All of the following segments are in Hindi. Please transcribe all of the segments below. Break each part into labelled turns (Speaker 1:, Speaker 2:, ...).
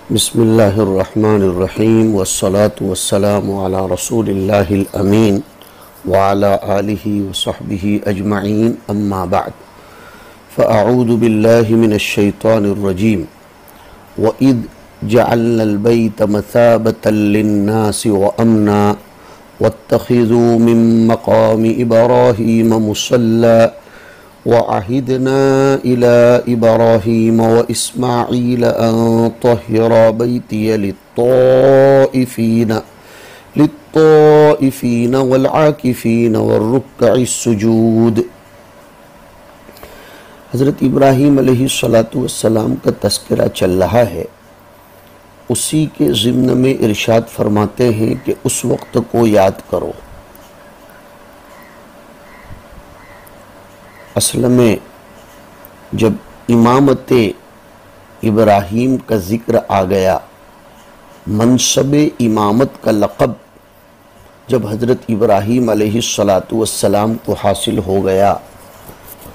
Speaker 1: बिस्मिल्लाहिर्रहमानिर्रहीम वस्सलातु वस्सलामु अला रसूलिल्लाहिल अमीन व अला आलिहि व सहबिहि अजमईन अम्मा बाद फ़अऊज़ु बिल्लाहि मिनश शैतानिर्रजीम व इज़ जअलनल बैत मसाबतल लिन्नासि व अमना वत्तख़िज़ू मिन मक़ामि इब्राहीम मुसल्ला वअहिदना इला इब्राहीम व इस्माईल अन तह्हिरा बैतिय लित्ताइफ़ीन वल आकिफ़ीन वर्रुक्अस्सुजूद। हज़रत इब्राहीम अलैहिस्सलातु वस्सलाम का तज़किरा चल रहा है। उसी के ज़िम्न में इरशाद फरमाते हैं कि उस वक्त को याद करो। असल में जब इमामत इब्राहीम का ज़िक्र आ गया, मनसब इमामत का लक़ब जब हज़रत इब्राहीम अलैहिस्सलातु वस्सलाम को हासिल हो गया,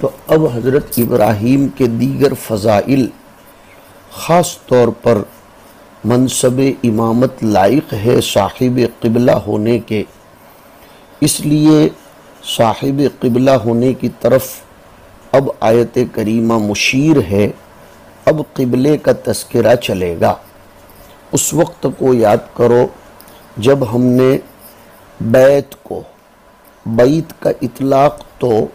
Speaker 1: तो अब हज़रत इब्राहीम के दीगर फ़ज़ाइल ख़ास तौर पर मनसब इमामत लायक है साहिब क़िबला होने के, इसलिए साहिब क़िबला होने की तरफ अब आयत करीमा मुशीर है। अब क़िबले का तज़किरा चलेगा। उस वक्त को याद करो जब हमने बैत को, बैत का इतलाक़ तो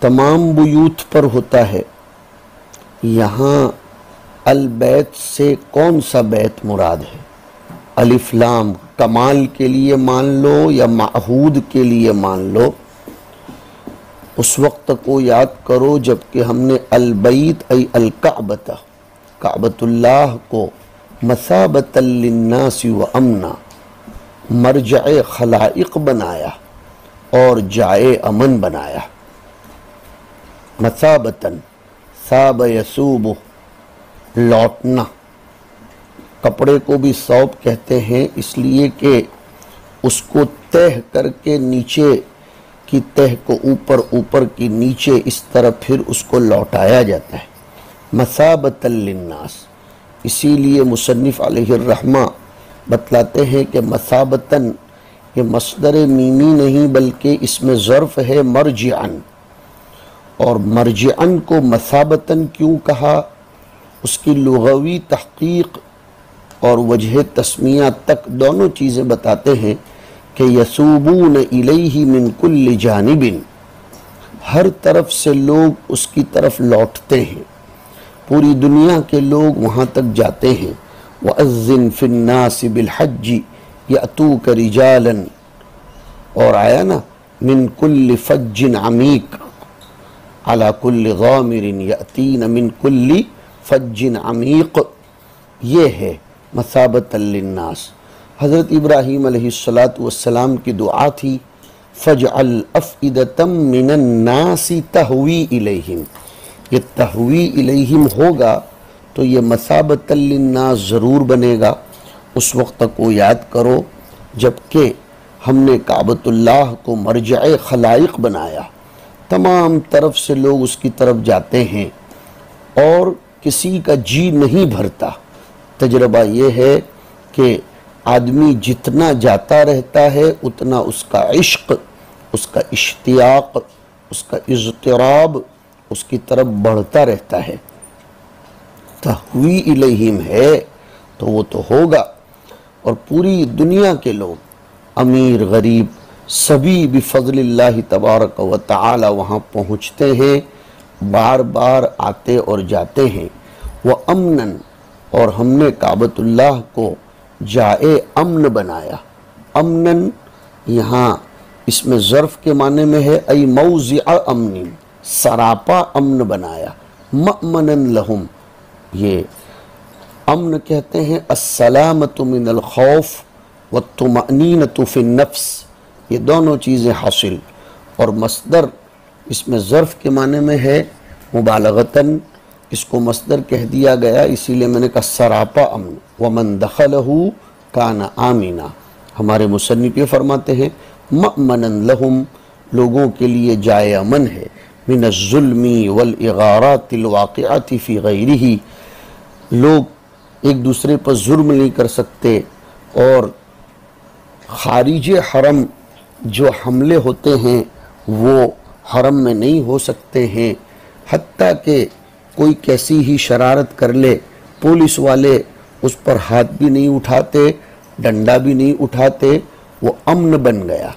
Speaker 1: तमाम बुयूत पर होता है, यहाँ अल बैत से कौन सा बैत मुराद है? अलिफ लाम कमाल के लिए मान लो या माहूद के लिए मान लो। उस वक्त को याद करो जबकि हमने अल बैत ऐ अल काबता, काबतुल्लाह को मसाबतल लिन्नासि व अमना, मरजए खलाइक बनाया और जाए अमन बनाया। मसाबतन साब यसूब, लौटना। कपड़े को भी सौब कहते हैं इसलिए कि उसको तह करके नीचे की तह को ऊपर, ऊपर की नीचे, इस तरह फिर उसको लौटाया जाता है। मसाबतल लिन्नास, इसीलिए मुसन्निफ़ अलैहिर्रहमा बतलाते हैं कि मसाबतन ये मस्दर मीमी नहीं बल्कि इसमें ज़र्फ़ है मरजिअन। और मरजिअन को मसाबतन क्यों कहा, उसकी लुग़वी तहक़ीक़ और वजह तस्मिया तक दोनों चीज़ें बताते हैं कि यसूबून इलैहि मिन कुल्लि जानिबिन, हर तरफ से लोग उसकी तरफ लौटते हैं, पूरी दुनिया के लोग वहाँ तक जाते हैं। वअज़्ज़िन फ़िन्नासि बिलहज्जि यअतूक रिजालन, और आया ना मिन कुल्लि फ़ज्जिन अमीक अला कुल्लि ग़ामिरिन यअतीन मिन कुल्लि फ़ज्जिन अमीक। ये है मसाबतल लिन्नास। हज़रत इब्राहीम अलैहिस्सलातु वस्सलाम की दुआ थी, फ़जअल अफ़इदतम मिनन नासि तहवी इलैहिम। ये तहवी इलैहिम होगा तो ये मसाबतल लिन्नास ज़रूर बनेगा। उस वक्त को याद करो जबकि हमने काबतुल्लाह को मरजए खलाइक बनाया, तमाम तरफ से लोग उसकी तरफ जाते हैं और किसी का जी नहीं भरता। तजर्बा ये है कि आदमी जितना जाता रहता है उतना उसका इश्क, उसका इश्तियाक, उसका इज़्तिराब उसकी तरफ बढ़ता रहता है। तहवी इलैहिम है तो वो तो होगा, और पूरी दुनिया के लोग, अमीर गरीब सभी बिफ़ज़लिल्लाहि तबारक व तआला वहाँ पहुँचते हैं, बार बार आते और जाते हैं। वह अमनन, और हमने काबतुल्लाह को जाए अमन बनाया। अमनन यहाँ इसमें ज़र्फ़ के माने में है, ऐ मौज़िअ अमनिन, सरापा अमन बनाया। मअमनन लहुम, ये अमन कहते हैं अस्सलामतु मिनल खौफ व तुमअनीनतु फ़िन्नफ्स, ये दोनों चीज़ें हासिल। और मस्दर इसमें ज़र्फ़ के माने में है मुबालगतन, इसको मस्दर कह दिया गया इसीलिए मैंने कहा सरापा अमन। वमन दखलहू काना आमीना, हमारे मुसन्निफ़ ये फरमाते हैं मअमनन लहुम, लोगों के लिए जाए अमन है, मिनज़्ज़ुल्मी वल इग़ारातिल वाक़िअति फ़ी गैरिही, लोग एक दूसरे पर जुर्म नहीं कर सकते, और खारिज हरम जो हमले होते हैं वो हरम में नहीं हो सकते हैं। हत्ता कि कोई कैसी ही शरारत कर ले, पुलिस वाले उस पर हाथ भी नहीं उठाते, डंडा भी नहीं उठाते, वो अमन बन गया।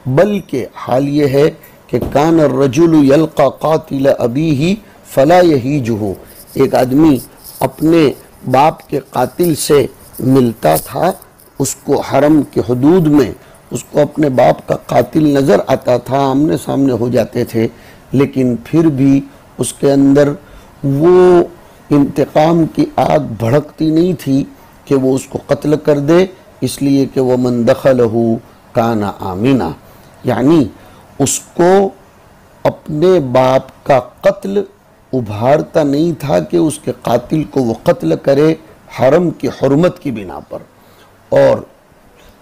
Speaker 1: बल्कि हाल ये है कि कान रजुल यल्का कातिल अबीही फला यहीजुहु, एक आदमी अपने बाप के कातिल से मिलता था, उसको हरम के हुदूद में उसको अपने बाप का कातिल नज़र आता था, आमने सामने हो जाते थे, लेकिन फिर भी उसके अंदर वो इंतकाम की आग भड़कती नहीं थी कि वो उसको कत्ल कर दे, इसलिए कि वह मन दखलहु काना आमिना, यानी उसको अपने बाप का कत्ल उभारता नहीं था कि उसके कातिल को वो कत्ल करे हरम की हुर्मत की बिना पर। और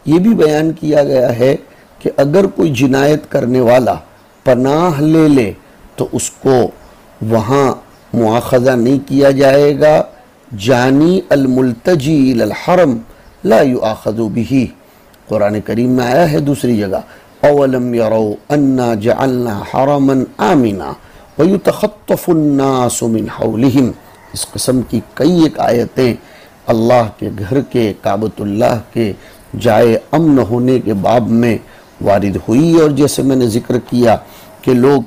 Speaker 1: ये भी बयान किया गया है कि अगर कोई जिनायत करने वाला पनाह ले ले तो उसको वहाँ मुआखज़ा नहीं किया जाएगा। जानी अलमुल्तजी इलल हरम ला युआखज़ु बिही, कुरान करीम में आया है दूसरी जगह, अवलम यरौ अन्ना जअलना हरमन आमिना व युतखत्तफुन्नासु मिन हौलिहिम। इस किस्म की कई एक आयतें अल्लाह के घर के, काबतुल्लाह के जाए अमन होने के बाब में वारिद हुई। और जैसे मैंने जिक्र किया कि लोग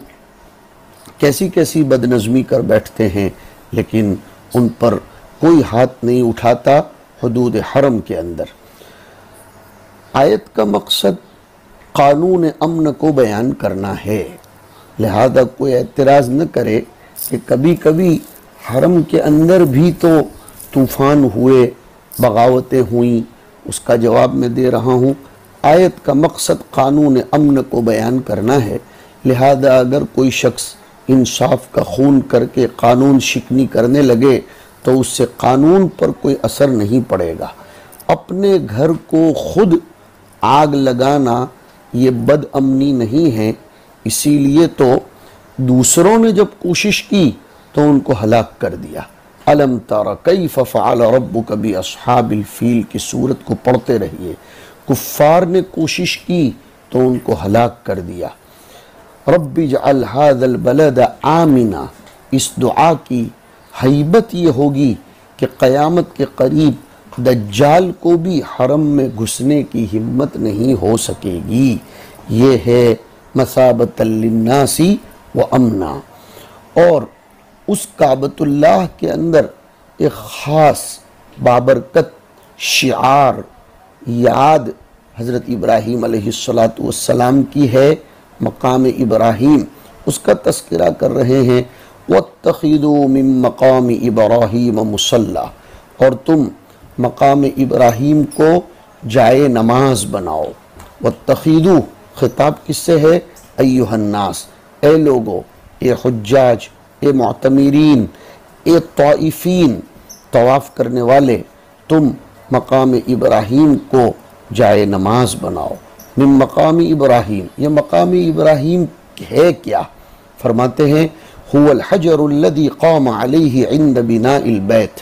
Speaker 1: कैसी कैसी बदनज़मी कर बैठते हैं, लेकिन उन पर कोई हाथ नहीं उठाता हुदूद हरम के अंदर। आयत का मकसद कानून अमन को बयान करना है, लिहाजा कोई एतराज़ न करे कि कभी कभी हरम के अंदर भी तो तूफ़ान हुए, बगावतें हुई, उसका जवाब मैं दे रहा हूँ। आयत का मकसद कानून अमन को बयान करना है, लिहाजा अगर कोई शख्स इंसाफ का खून करके कानून शिकनी करने लगे तो उससे कानून पर कोई असर नहीं पड़ेगा। अपने घर को खुद आग लगाना ये बदअमनी नहीं है, इसीलिए तो दूसरों ने जब कोशिश की तो उनको हलाक कर दिया। अलम तरा कैफ फ़अल रब्बुक बि अस्हाबिल फील की सूरत को पढ़ते रहिए। कुफ्फार ने कोशिश की तो उनको हलाक कर दिया। रब्बि जअल हाज़ल बलद आमिना, इस दुआ की हैबत ये होगी कि क़यामत के करीब दज्जाल को भी हरम में घुसने की हिम्मत नहीं हो सकेगी। ये है मसाबतल लिन्नासी व अमना। और उस काबतुल्लाह के अंदर एक ख़ास बाबरकत शिआर याद हज़रत इब्राहीम अलैहिस्सलातु वस्सलाम की है। मकाम इब्राहीम उसका तस्करा कर रहे हैं। वत्तखिदू मिन मकाम इब्राहीम मुसल्ला, और तुम मकाम इब्राहीम को जाए नमाज बनाओ। वत्तखिदू खिताब किससे है? अय्युहन्नास, ए लोगो, ए हुज्जाज, ए मुअतमिरीन, ए ताइफीन, तवाफ़ करने वाले, तुम मकाम इब्राहीम को जाए नमाज बनाओ। मिन मकाम इब्राहीम, ये मकाम इब्राहीम है क्या? फरमाते हैं हुवल हजरुल्लज़ी क़ाम अलैहि इंद बिनाइल बैत,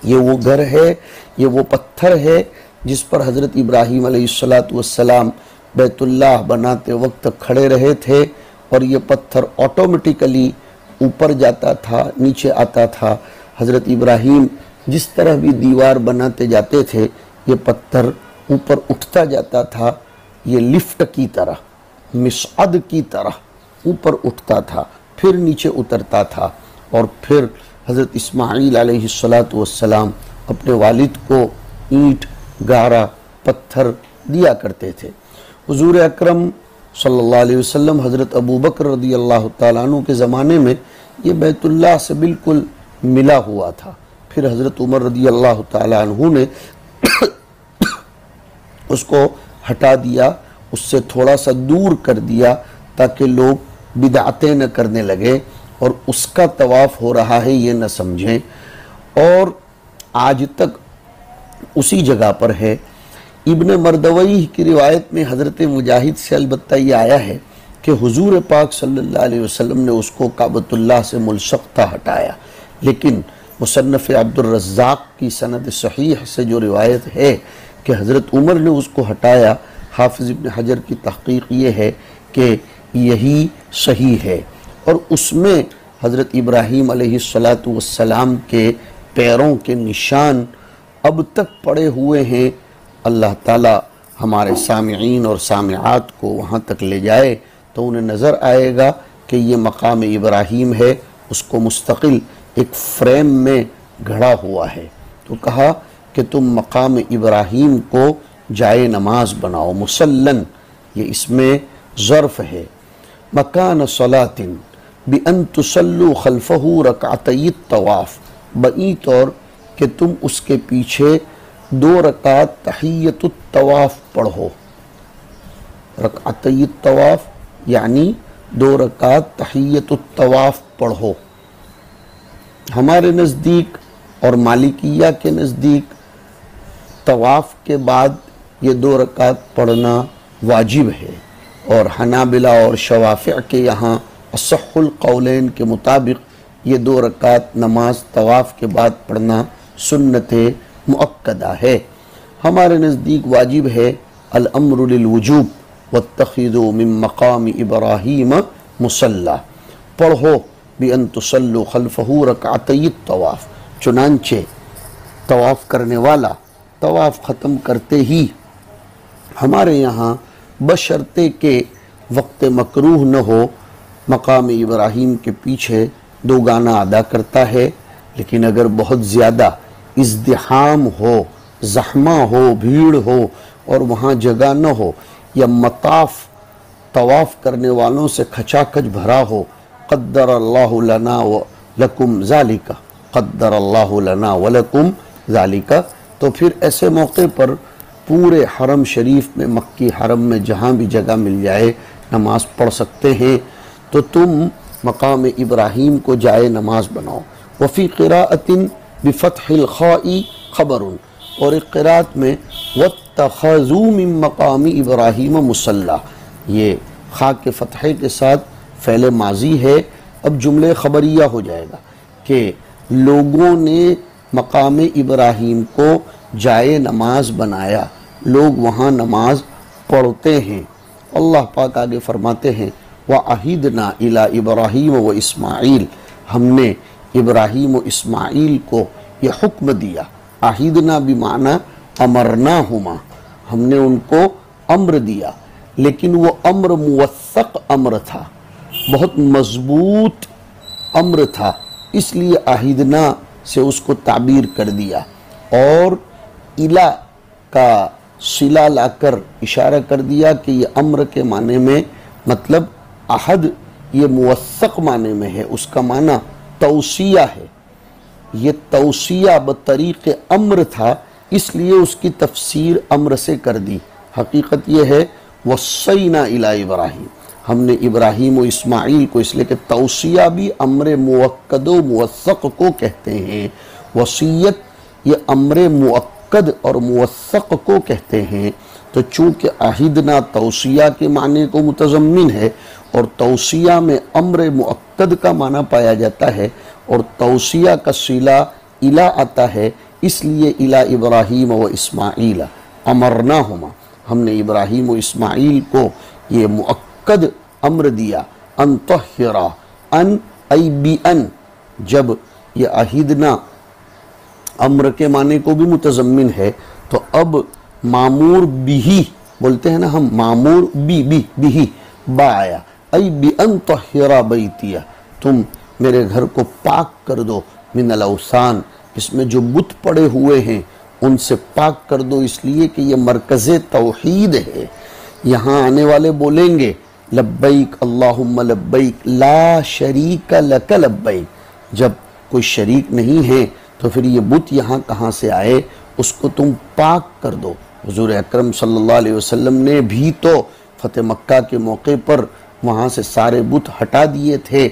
Speaker 1: ये वो घर है, ये वो पत्थर है जिस पर हज़रत इब्राहीम अलैहिस्सलातु वस्सलाम बैतुल्लाह बनाते वक्त खड़े रहे थे। और ये पत्थर ऑटोमेटिकली ऊपर जाता था, नीचे आता था। हज़रत इब्राहीम जिस तरह भी दीवार बनाते जाते थे, ये पत्थर ऊपर उठता जाता था, ये लिफ्ट की तरह, मिसअद की तरह ऊपर उठता था, फिर नीचे उतरता था। और फिर हज़रत इस्माईल अलैहिस्सलातु वस्सलाम अपने वालिद को ईंट, गारा, पत्थर दिया करते थे। हुज़ूर अकरम सल्लल्लाहु अलैहि वसल्लम हज़रत अबू बकर रज़ियल्लाहु ताला अन्हु के ज़माने में ये बैतुल्लाह से बिल्कुल मिला हुआ था। फिर हज़रत उमर रज़ियल्लाहु ताला अन्हु ने उसको हटा दिया, उससे थोड़ा सा दूर कर दिया ताकि लोग बिदअतें न करने लगे और उसका तवाफ़ हो रहा है ये न समझें। और आज तक उसी जगह पर है। इब्न मरदवई की रिवायत में हज़रत मुजाहिद से अलबत्ता ये आया है कि हुजूर पाक सल्लल्लाहु अलैहि वसल्लम ने उसको काबतुल्लाह से मुल्सक़ता हटाया, लेकिन मुसन्नफ़ अब्दुर्रज़्ज़ाक़ की सनद सहीह से जो रिवायत है कि हज़रत उमर ने उसको हटाया, हाफिज़ इब्न हजर की तहक़ीक़ ये है कि यही सही है। और उसमें हज़रत इब्राहीम अलैहिस्सलातु वस्सलाम के पैरों के निशान अब तक पड़े हुए हैं। अल्लाह ताला हमारे सामिईन और सामिआत को वहाँ तक ले जाए तो उन्हें नज़र आएगा कि ये मकाम इब्राहीम है, उसको मुस्तकिल एक फ्रेम में घड़ा हुआ है। तो कहा कि तुम मकाम इब्राहीम को जाए नमाज बनाओ, मुसल्लन, ये इसमें ज़र्फ़ है। मकान सलातिन बिअन तुसल्लु खल्फहु रकातई तवाफ़, बई तौर कि तुम उसके पीछे 2 रकात तहियतुत तवाफ़ पढ़ो। रकातई तवाफ़ यानी 2 रकात तहियतुत तवाफ़ पढ़ो। हमारे नज़दीक और मालिकिया के नज़दीक तवाफ़ के बाद ये 2 रकात पढ़ना वाजिब है, और हनाबिला और शवाफ़िअ के यहाँ असहुल कौलैन के मुताबिक ये 2 रकात नमाज तवाफ़ के बाद पढ़ना सुन्नत मुअक्कदा है। हमारे नज़दीक वाजिब है अल अम्रु लिल वुजूब वत्तखिज़ू मिन मकाम इब्राहीम मुसल्ला, पढ़ो बिअन तुसल्लु खल्फहु रकातई तवाफ़। चुनांचे तवाफ़ करने वाला तवाफ़ ख़त्म करते ही हमारे यहाँ बशर्ते के वक्त मकरूह न हो मकाम इब्राहीम के पीछे 2 गाना अदा करता है। लेकिन अगर बहुत ज़्यादा इज़्दिहाम हो, ज़हमा हो, भीड़ हो और वहाँ जगह न हो, या मताफ़ तवाफ़ करने वालों से खचाखच भरा हो, क़द्दर अल्लाहु लना व लकुम ज़ालिका, क़द्दर अल्लाहु लना व लकुम ज़ालिका, तो फिर ऐसे मौके पर पूरे हरम शरीफ में, मक्की हरम में जहाँ भी जगह मिल जाए नमाज पढ़ सकते हैं। तो तुम मकाम इब्राहीम को जाए नमाज बनाओ। वफ़ी क़िराअतिन बिफ़त्हिल ख़ाई ख़बरुन, और एक क़िराअत में वत्तख़ज़ू मिन मकाम इब्राहीम मुसल्ला, ये खा के फ़तहे के साथ फ़ेल माजी है। अब जुमले ख़बरिया हो जाएगा कि लोगों ने मकाम इब्राहीम को जाए नमाज बनाया, लोग वहाँ नमाज पढ़ते हैं। अल्लाह पाक आगे फरमाते हैं व अहिदना इला इब्राहीम व इस्माईल, हमने इब्राहीम व इस्माईल को ये हुक्म दिया। अहिदना बिमाना अमरना हुमा, हमने उनको अम्र दिया, लेकिन वो अम्र मुवस्सक अम्र था, बहुत मजबूत अम्र था, इसलिए अहिदना से उसको ताबीर कर दिया। और इला का सिला लाकर इशारा कर दिया कि ये अम्र के माने में मतलब अहद ये मुवस्सक माने में है, उसका माना तौसिया है। ये तौसिया बतरीक़ अम्र था, इसलिए उसकी तफसीर अम्र से कर दी। हकीकत ये है वस्सैना इला इब्राहीम, हमने इब्राहीम और इस्माईल को, इसलिए कि तौसिया भी अम्र मुअक्कदो मुवस्सक को कहते हैं। वसीयत ये अम्र मुअक्कद और मुवस्सक को कहते हैं। तो चूँकि अहिदना तौसिया के माने को मुतज़म्मिन है और तौसिया में अम्र मुअक्कद का माना पाया जाता है और तौसिया का सिला इला आता है, इसलिए इला इब्राहीम व इस्माईल अमरना हुमा, हमने इब्राहीम व इस्माईल को ये मुअक्कद अम्र दिया। अन तहिरा, अन आई बी अन, जब ये अहिदना अम्र के माने को भी मुतज़म्मिन है तो अब मामूर बिही बोलते हैं ना हम, मामूर बिही बा आया, आई बी अन तहिरा बैतिया, तुम मेरे घर को पाक कर दो, मिनल औसान, इसमें जो बुत पड़े हुए हैं उनसे पाक कर दो, इसलिए कि ये मरकज़ तौहीद है। यहाँ आने वाले बोलेंगे लब्बैक अल्लाहुम्मा लब्बैक ला शरीक लक लब्बैक, जब कोई शरीक नहीं है तो फिर ये बुत यहाँ कहाँ से आए, उसको तुम पाक कर दो। हुज़ूर अकरम सल्लल्लाहु अलैहि वसल्लम ने भी तो फ़तेह मक्का के मौके पर वहाँ से सारे बुत हटा दिए थे,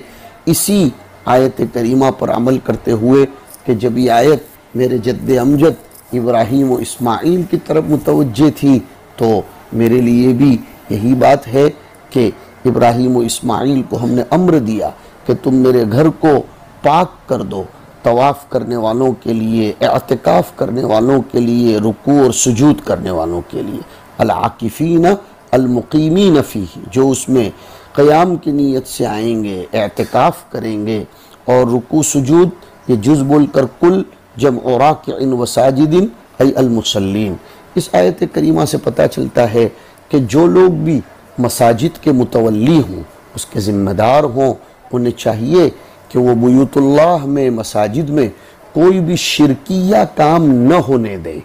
Speaker 1: इसी आयत करीमा पर अमल करते हुए कि जब ये आयत मेरे जद्द अमजद इब्राहीम व इस्माईल की तरफ मुतवज्जे थी तो मेरे लिए भी यही बात है कि इब्राहीम व इस्माईल को हमने अम्र दिया कि तुम मेरे घर को पाक कर दो, तवाफ़ करने वालों के लिए, एअतिकाफ़ करने वालों के लिए, रुकू और सुजूद करने वालों के लिए। अल आकिफ़ीन अल मुक़ीमीन फ़ीही, जो उसमें क़याम की नीयत से आएंगे, एअतिकाफ़ करेंगे और रुकू सुजूद, ये जुज़ बोल कर कुल, जम्उ राकिइन व साजिदिन ऐ अल मुसल्लीन। इस आयत करीमा से पता चलता है कि जो लोग भी मसाजिद के मुतवल्ली हों, उसके ज़िम्मेदार हों, उन्हें चाहिए कि वो बुयूतुल्लाह में, मसाजिद में कोई भी शिरकिया काम न होने दें।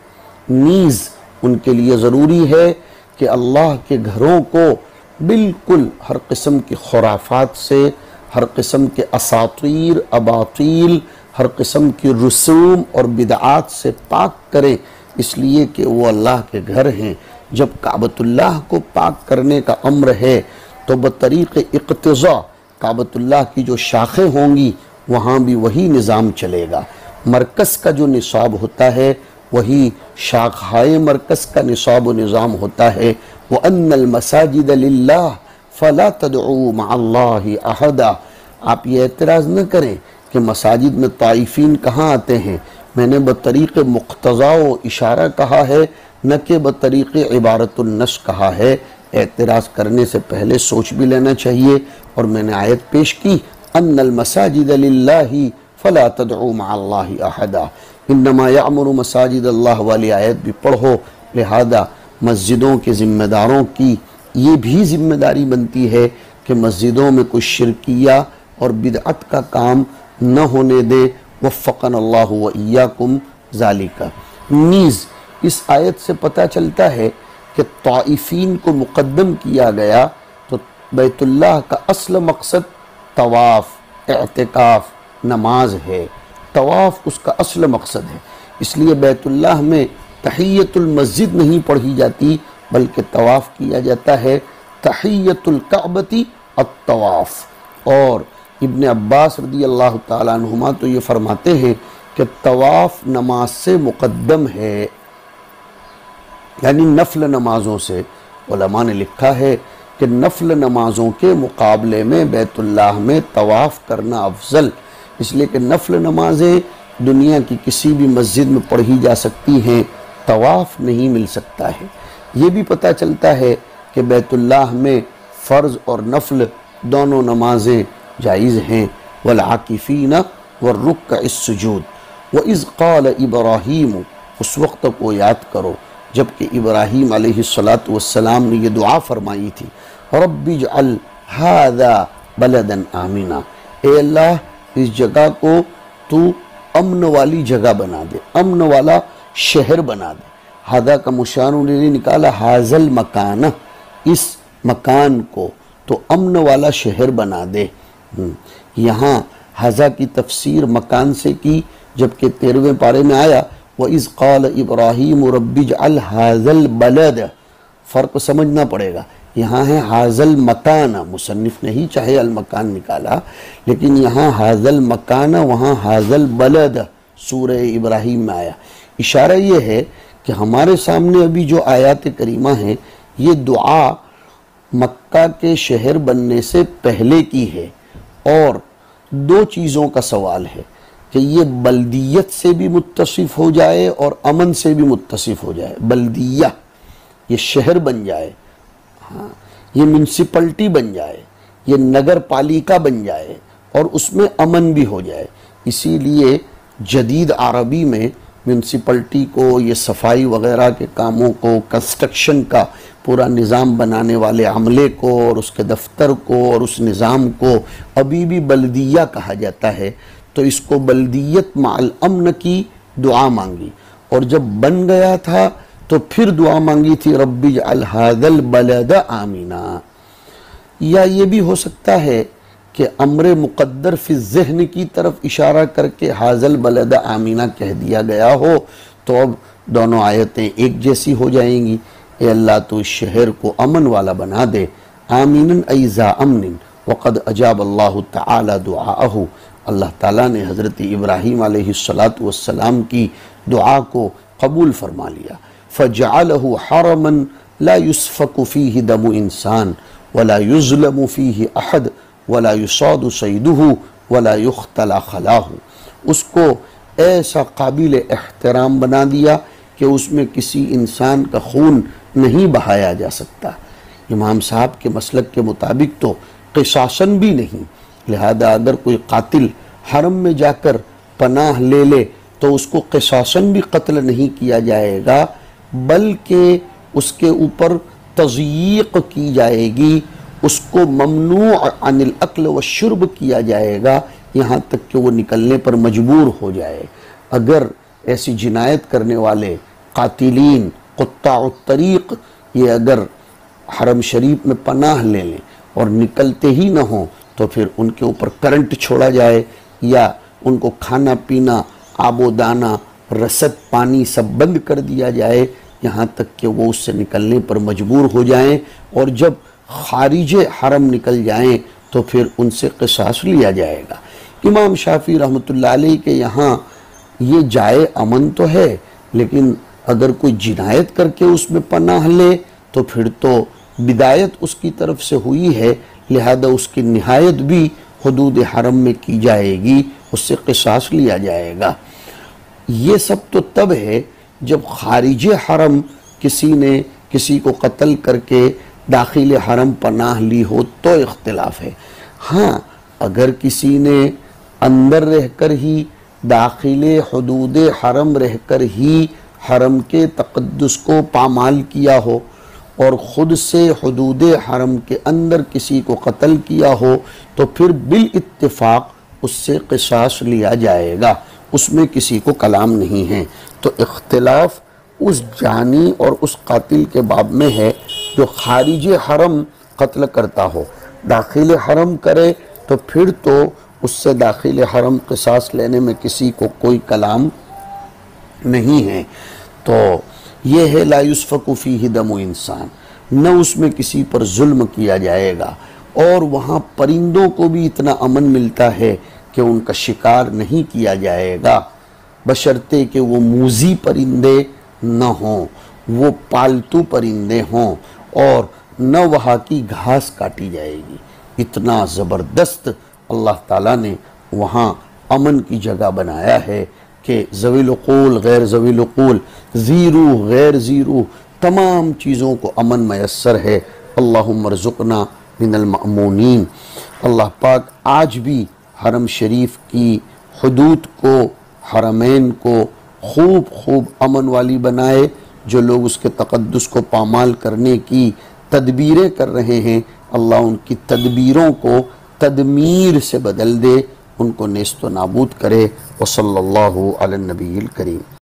Speaker 1: नीज़ उनके लिए ज़रूरी है कि अल्लाह के घरों को बिल्कुल हर किस्म की खुराफात से, हर किस्म के असातीर, अबातील, हर किस्म की रसूम और बिदआत से पाक करें, इसलिए कि वो अल्लाह के घर हैं। जब काबतुल्लाह को पाक करने का अम्र है तो बतरीक़ इक़्तिज़ा काबतुल्लाह की जो शाखें होंगी वहाँ भी वही निज़ाम चलेगा। मरकज़ का जो निसाब होता है वही शाखाए मरकज़ का निसाब व निज़ाम होता है। व अन्नल मसाजिद लिल्लाह फ़ला तदऊ मअल्लाहि अहदा। आप ये एतराज़ न करें कि मसाजिद में ताइफ़ीन कहाँ आते हैं। मैंने बतरीक़ मुक़्तज़ा व इशारा कहा है, न कि बतरीक़ इबारतुन नस कहा है। एतराज़ करने से पहले सोच भी लेना चाहिए। और मैंने आयत पेश की, अन्नल मसाजिद लिल्लाहि फ़ला तदऊ मअल्लाहि अहदा, इन्नमा यअमुरु मसाजिद अल्लाह वाली आयत भी पढ़ो। लिहाजा मस्जिदों के ज़िम्मेदारों की ये भी ज़िम्मेदारी बनती है कि मस्जिदों में कुछ शिरकिया और बिदअत का काम न होने दे। वफ़क़न अल्लाहु व इय्याकुम ज़ालिका। नीज़ इस आयत से पता चलता है कि ताइफ़ीन को मुक़द्दम किया गया तो बैतुल्लाह का असल मकसद तवाफ़, एअतिकाफ़, नमाज है। तवाफ़ उसका असल मकसद है, इसलिए बैतुल्लाह में तहियतुल मस्जिद नहीं पढ़ी जाती बल्कि तवाफ़ किया जाता है। तहियतुल काबती अत-तवाफ़। और इब्न अब्बास रदी अल्लाह ताला अन्हुमा तो ये फरमाते हैं कि तवाफ़ नमाज से मुक़द्दम है, यानी नफल नमाज़ों से। उलमा ने लिखा है कि नफल नमाज़ों के मुकाबले में बैतुल्लाह में तवाफ़ करना अफजल, इसलिए कि नफल नमाज़ें दुनिया की किसी भी मस्जिद में पढ़ी जा सकती हैं, तवाफ़ नहीं मिल सकता है। ये भी पता चलता है कि बैतुल्लाह में फ़र्ज़ और नफल दोनों नमाजें जायज़ हैं। वल आकिफ़ीन वरुक्अ सुजूद व इज़ क़ाल इब्राहीम, उस वक्त को याद करो जबकि इब्राहीम अलैहिस्सलातु वस्सलाम ने ये दुआ फरमाई थी, रब्बि जअल हाज़ा बलदन आमिना, ए अल्लाह इस जगह को तू अमन वाली जगह बना दे, अमन वाला शहर बना दे। हादा का मुशार ने निकाला हाजल मकान, इस मकान को तो अमन वाला शहर बना दे। यहाँ हाजा की तफसीर मकान से की, जबकि 13वें पारे में आया व इज़ क़ाल इब्राहीम रब्बि जअल हाज़ल बलद। फ़र्क समझना पड़ेगा, यहाँ है हाज़ल मकान, मुसन्निफ ने ही चाहे अल मकान निकाला, लेकिन यहाँ हाज़ल मकान, वहाँ हाज़ल बलद सूरह इब्राहीम में आया। इशारा ये है कि हमारे सामने अभी जो आयात करीमा है ये दुआ मक्का के शहर बनने से पहले की है। और दो चीज़ों का सवाल है कि ये बल्दियत से भी मुत्तसिफ हो जाए और अमन से भी मुत्तसिफ हो जाए। बल्दिया ये शहर बन जाए, हाँ, ये म्यूनसिपलिटी बन जाए, ये नगर पालिका बन जाए और उसमें अमन भी हो जाए। इसीलिए जदीद अरबी में म्यूनसिपलिटी को, ये सफाई वगैरह के कामों को, कंस्ट्रक्शन का पूरा निज़ाम बनाने वाले अमले को और उसके दफ्तर को और उस निज़ाम को अभी भी बल्दिया कहा जाता है। तो इसको बल्दियत माल अमन की दुआ मांगी, और जब बन गया था तो फिर दुआ मांगी थी रब्बि जअल हाज़ल बलद आमिना। या ये भी हो सकता है कि अम्र मुक़द्दर फ़ी ज़हन की तरफ इशारा करके हाज़ल बलद आमिना कह दिया गया हो, तो अब दोनों आयतें एक जैसी हो जाएंगी। ए अल्लाह तो इस शहर को अमन वाला बना दे। आमीनन ऐज़ा अमनिन वक़द अजाब अल्लाह तआला दुआअहु। अल्लाह ताला ने हज़रत इब्राहीम अलैहिस्सलातु वस्सलाम की दुआ को कबूल फरमा लिया। फ़जअलहु हरमन ला युस्फ़कु फ़ीहि दमु इंसान वला युज़लमु फ़ीहि अहद वला युसादु सैदुहु वला युख्तला खलाहु। उसको ऐसा काबिल एहतराम बना दिया कि उसमें किसी इंसान का खून नहीं बहाया जा सकता। इमाम साहब के मसलक के मुताबिक तो क़िसासन भी नहीं, लिहाजा अगर कोई कातिल हरम में जाकर पनाह ले ले तो उसको क़िसासन भी कत्ल नहीं किया जाएगा, बल्कि उसके ऊपर तज़यीक़ की जाएगी, उसको ममनू अनिल अक्ल व शुर्ब किया जाएगा, यहाँ तक कि वो निकलने पर मजबूर हो जाए। अगर ऐसी जिनायत करने वाले कातिलीन कुत्ताउत तरीक़ ये अगर हरम शरीफ में पनाह ले लें और निकलते ही ना हो तो फिर उनके ऊपर करंट छोड़ा जाए या उनको खाना पीना आबो दाना रसद पानी सब बंद कर दिया जाए, यहाँ तक कि वो उससे निकलने पर मजबूर हो जाएं और जब खारिज हरम निकल जाएं तो फिर उनसे क़िसास लिया जाएगा। इमाम शाफी रहमतुल्लाह अलैह के यहाँ ये जाए अमन तो है, लेकिन अगर कोई जिनायत करके उसमें पनाह ले तो फिर तो बिदायत उसकी तरफ से हुई है, लिहाजा उसकी निहायत भी हुदूद हरम में की जाएगी, उससे क़िसास लिया जाएगा। ये सब तो तब है जब खारिज हरम किसी ने किसी को कत्ल करके दाखिल हरम पनाह ली हो तो इख्तिलाफ है। हाँ, अगर किसी ने अंदर रहकर ही दाखिल हुदूद हरम रहकर ही हरम के तक़द्दुस को पामाल किया हो और ख़ुद से हुदूद हरम के अंदर किसी को कत्ल किया हो तो फिर बिल इत्तिफ़ाक़ उससे क़िसास लिया जाएगा, उसमें किसी को कलाम नहीं है। तो इख्तिलाफ उस जानी और उस कातिल के बाब में है जो खारिज हरम कत्ल करता हो। दाखिल हरम करे तो फिर तो उससे दाखिल हरम क़िसास लेने में किसी को कोई कलाम नहीं है। तो ये है ला युस्फ़कु फ़ीहि दमु इंसान, न उसमें किसी पर जुल्म किया जाएगा और वहाँ परिंदों को भी इतना अमन मिलता है कि उनका शिकार नहीं किया जाएगा, बशर्ते कि वो मूज़ी परिंदे न हों, वो पालतू परिंदे हों और न वहाँ की घास काटी जाएगी। इतना ज़बरदस्त अल्लाह ताला ने वहाँ अमन की जगह बनाया है कि ज़वील उक़ूल गैर ज़वील उक़ूल, ज़ीरू गैर ज़ीरू, तमाम चीज़ों को अमन मैसर है। अल्लाहुम्मा रज़ुक़ना मिनल मअमूनीन। अल्लाह पाक आज भी हरम शरीफ की हुदूद को, हरमैन को खूब खूब अमन वाली बनाए। जो लोग उसके तक़द्दुस को पामाल करने की तदबीरें कर रहे हैं, अल्लाह उनकी तदबीरों को तदमीर से बदल दे, उनको नेस्त व नाबूद करे। व सल्लल्लाहु अला नबील करीम।